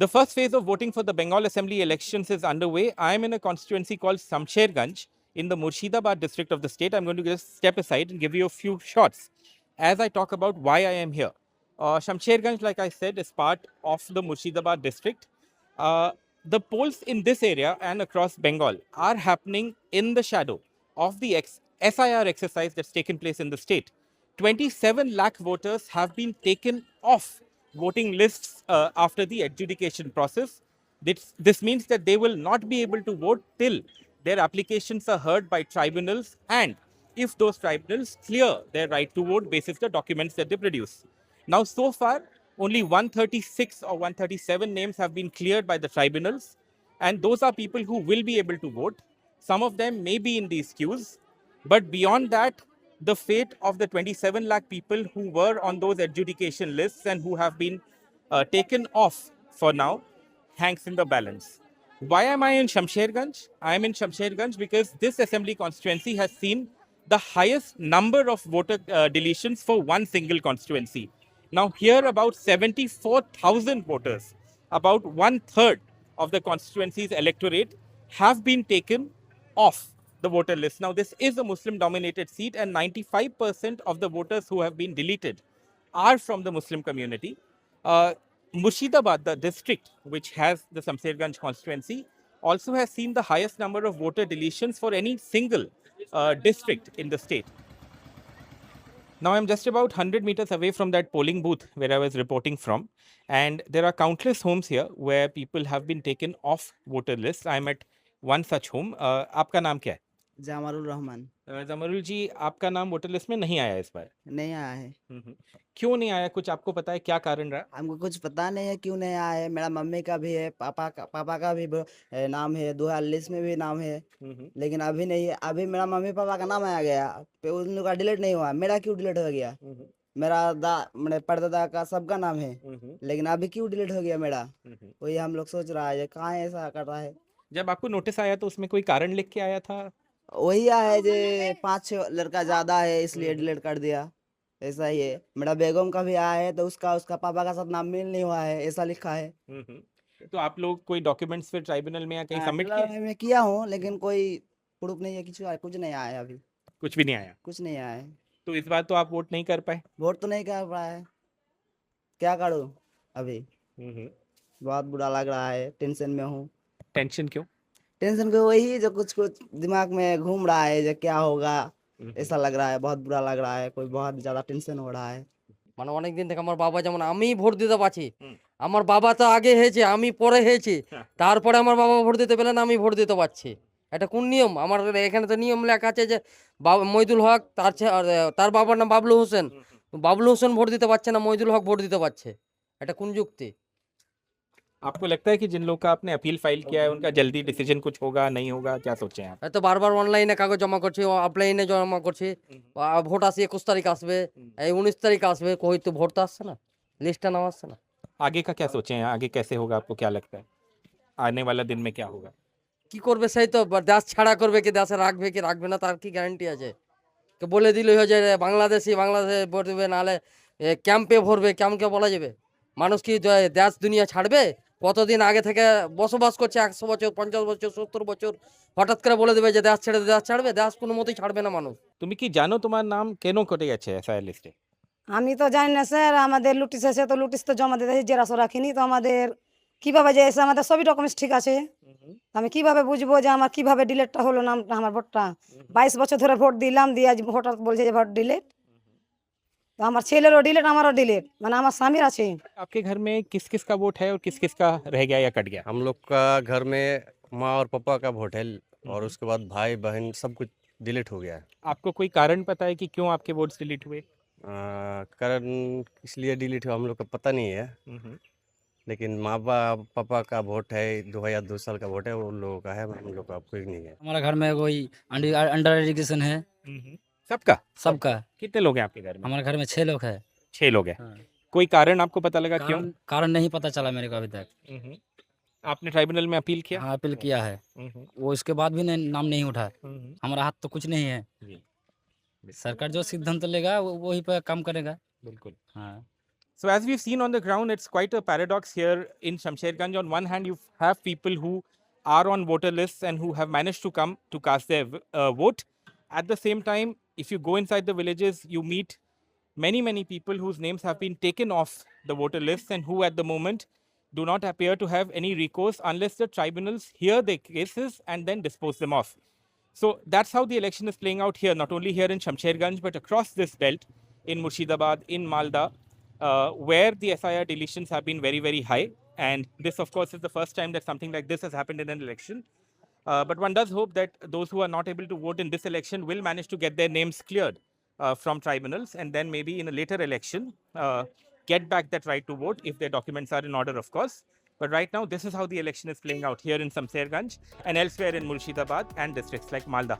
The first phase of voting for the Bengal Assembly elections is underway. I am in a constituency called Shamsherganj in the Murshidabad district of the state. I'm going to just step aside and give you a few shots as I talk about why I am here. Shamsherganj, like I said, is part of the Murshidabad district. The polls in this area and across Bengal are happening in the shadow of the SIR exercise that's taken place in the state. 27 lakh voters have been taken off voting lists after the adjudication process. This means that they will not be able to vote till their applications are heard by tribunals and if those tribunals clear their right to vote basis the documents that they produce. Now, so far, only 136 or 137 names have been cleared by the tribunals, and those are people who will be able to vote. Some of them may be in these queues, but beyond that, the fate of the 27 lakh people who were on those adjudication lists and who have been taken off for now hangs in the balance. Why am I in Shamsherganj? I am in Shamsherganj because this assembly constituency has seen the highest number of voter deletions for one single constituency. Now, here about 74,000 voters, about one third of the constituency's electorate, have been taken off the voter list. Now, this is a Muslim dominated seat, and 95% of the voters who have been deleted are from the Muslim community. Murshidabad, the district which has the Samserganj constituency, also has seen the highest number of voter deletions for any single district in the state. Now, I'm just about 100 meters away from that polling booth where I was reporting from. And there are countless homes here where people have been taken off voter lists. I'm at one such home. आपका नाम क्या है? जामरुल रहमान। जमरुल जी, आपका नाम voter list में नहीं आया इस बार। नहीं आया है। क्यों नहीं आया? कुछ आपको पता है क्या कारण रहा? हमको कुछ पता नहीं है क्यों नहीं आया है। मेरा मम्मी का भी है, पापा का भी नाम है, 2019 में भी नाम है, लेकिन अभी नहीं है। अभी मेरा मम्मी पापा का नाम आ गया, उन लोग का डिलीट नहीं हुआ। मेरा क्यों डिलीट हो गया? मेरा मेरे परदादा का सबका नाम है, लेकिन अभी क्यों डिलीट हो गया मेरा? वही हम लोग सोच रहा है कहाँ ऐसा कर रहा है। जब आपको नोटिस आया तो उसमें कोई कारण लिख के आया था? वही है जो 5-6 लड़का ज्यादा है इसलिए डिलीट कर दिया, ऐसा ही है। मेरा बेगम का भी आया है तो उसका पापा का साथ नाम मिल नहीं हुआ है, ऐसा लिखा है। तो आप लोग कोई डॉक्यूमेंट्स फिर ट्राइब्यूनल में या कहीं सबमिट किए? मैं किया हूँ, लेकिन कोई प्रूफ नहीं है, कुछ नहीं आया अभी। कुछ भी नहीं आया? कुछ नहीं आया है। तो इस बार तो आप वोट नहीं कर पाए? वोट तो नहीं कर पाए, क्या करूँ अभी। बहुत बुरा लग रहा है, टेंशन में हूँ। टेंशन क्यों? टेंशन को वही जो कुछ दिमाग में घूम रहा है जो क्या होगा, ऐसा लग रहा है। बहुत बुरा लग रहा है, कोई बहुत ज्यादा टेंशन हो रहा है। মানে অনেকদিন থেকে আমার বাবা যেমন আমি ভোট দিতে পারছি, আমার বাবা তো আগে হয়েছে, আমি পরে হয়েছি, তারপরে আমার বাবা ভোট দিতে পেলে না, আমি ভোট দিতে পারছি। এটা কোন নিয়ম? আমার এখানে তো নিয়ম লেখা আছে যে মইদুল হক তার বাবার নাম বাবলু হোসেন, বাবলু হোসেন ভোট দিতে পারছে না, মইদুল হক ভোট দিতে পারছে। এটা কোন যুক্তি? आपको लगता है कि जिन लोग का आपने अपील फाइल किया है उनका जल्दी डिसीजन कुछ होगा नहीं होगा, क्या सोचे हैं आप? তো বারবার অনলাইনে কাগজ জমা করছি, অফলাইনে জমা করছি। ভোট আসে 21 তারিখ আসবে, এই 19 তারিখ আসবে, কই তো ভোট তো আসছে না, লিস্টটা নাম আসছে না। आगे का क्या सोचे हैं? आगे कैसे होगा? आपको क्या लगता है आने वाला दिन में क्या होगा? কি করবে সেই তো দেশ ছাড়া করবে, কি দেশে রাখবে কি রাখবে না তার কি গ্যারান্টি আছে? কে বলে দিলে হয়ে যায় বাংলাদেশে ভোট দেবে, নাহলে ক্যাম্পে ভরবে, ক্যাম্পকে বলা যাবে। মানুষ কি দেশ দুনিয়া ছাড়বে? কতদিন আগে থেকে বসবাস করছে, 100 বছর 50 বছর 70 বছর, হঠাৎ করে বলে দেবে যে দেশ ছেড়ে দেশ ছাড়বে? দেশ কোনো মতেই ছাড়বে না মানুষ। তুমি কি জানো তোমার নাম কেন কেটে গেছে এসআইআর লিস্টে? আমি তো জানি না স্যার, আমাদের নোটিশ আছে তো নোটিশ তো জমা দিতে জেরাসও রাখিনি তো আমাদের কিভাবে যে এসে আমাদের সবই ডকুমেন্টস ঠিক আছে, আমি কিভাবে বুঝবো যে আমার কিভাবে ডিলেটটা হলো নামটা আমার ভোটটা? 22 বছর ধরে ভোট দিলাম, দিয়ে আজ ভোটার বলছে যে ভোট ডিলেট। তো আমার ছেলেরও ডিলেট আমারও ডিলেট, মানে আমার স্বামীর আছে। आपके घर में किस किस का वोट है और किस किस का रह गया या कट गया? हम लोग का घर में माँ और पापा का वोट है और उसके बाद भाई बहन सब कुछ डिलीट हो गया है। आपको कोई कारण पता है कि क्यों आपके वोट्स डिलीट हुए? कारण इसलिए डिलीट हुआ हम लोग का पता नहीं है, लेकिन माँ बाप पापा का वोट है, 2002 साल का वोट है, वो लोगों का है, हम लोग का कोई नहीं है। हमारा घर में कोई अंडर एजुकेशन है, सबका? सबका। कितने लोग हैं आपके घर में? हमारे घर में 6 लोग हैं। 6 लोग हैं। हाँ। कोई कारण आपको पता लगा क्यों? कारण नहीं पता चला मेरे को अभी तक। आपने ट्राइब्यूनल में अपील किया? हाँ, अपील किया है, वो इसके बाद भी नाम नहीं उठा। हमारा हाथ तो कुछ नहीं है। सरकार जो सिद्धांत लेगा वही पे काम करेगा। बिल्कुल। हाँ, So as we've seen on the ground, it's quite a paradox here in Shamsherganj. On one hand, you have people who are on voter lists and who have managed to come to cast their vote. At the same time, if you go inside the villages, you meet many people whose names have been taken off the voter lists and who at the moment do not appear to have any recourse unless the tribunals hear their cases and then dispose them off. So that's how the election is playing out here, not only here in Shamsherganj, but across this belt in Murshidabad, in Malda, where the SIR deletions have been very high. And this, of course, is the first time that something like this has happened in an election. But one does hope that those who are not able to vote in this election will manage to get their names cleared from tribunals and then maybe in a later election get back that right to vote if their documents are in order, of course. But right now, this is how the election is playing out here in Samserganj and elsewhere in Murshidabad and districts like Malda.